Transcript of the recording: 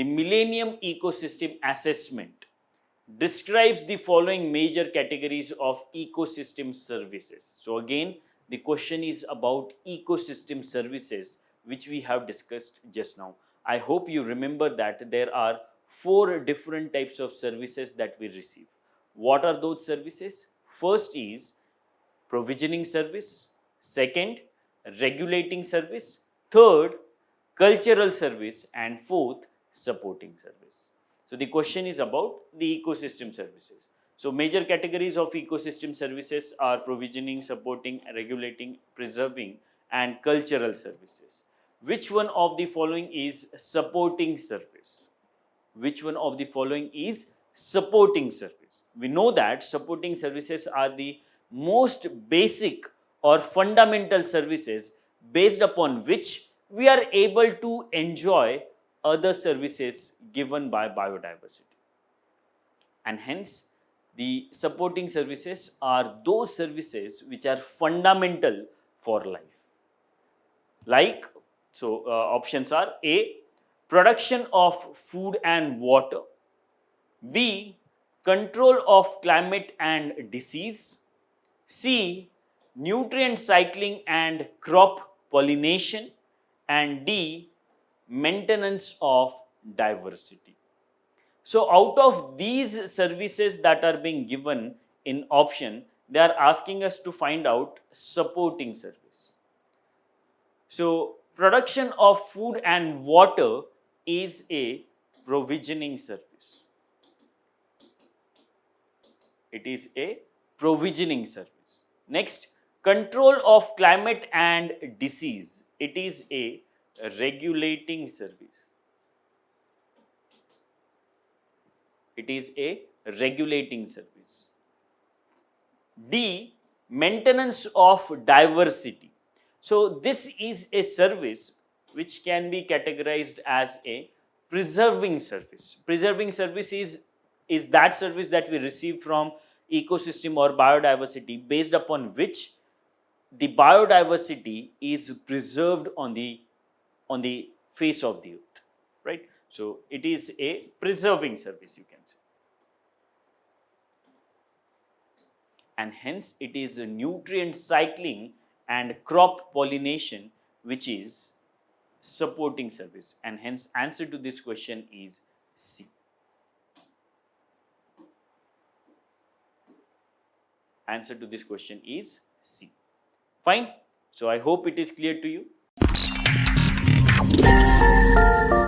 the Millennium Ecosystem Assessment describes the following major categories of ecosystem services. So again, the question is about ecosystem services, which we have discussed just now. I hope you remember that there are 4 different types of services that we receive. What are those services? First is provisioning service, second, regulating service, third, cultural service, and fourth, supporting service. So the question is about the ecosystem services. So major categories of ecosystem services are provisioning, supporting, regulating, preserving, and cultural services. Which one of the following is supporting service? Which one of the following is supporting service? We know that supporting services are the most basic or fundamental services based upon which we are able to enjoy other services given by biodiversity. And hence, the supporting services are those services which are fundamental for life. Like, so options are A, production of food and water, B, control of climate and disease, C, nutrient cycling and crop pollination, and D, maintenance of diversity. So out of these services that are being given in option, they are asking us to find out supporting service. So production of food and water is a provisioning service. It is a provisioning service. Next, control of climate and disease. It is a regulating service. It is a regulating service. D, maintenance of diversity. So this is a service which can be categorized as a preserving service. Preserving service is that service that we receive from ecosystem or biodiversity based upon which the biodiversity is preserved on the face of the earth, right? So it is a preserving service, you can say. And hence it is a nutrient cycling and crop pollination which is supporting service, and hence answer to this question is C. Answer to this question is C. Fine. So I hope it is clear to you.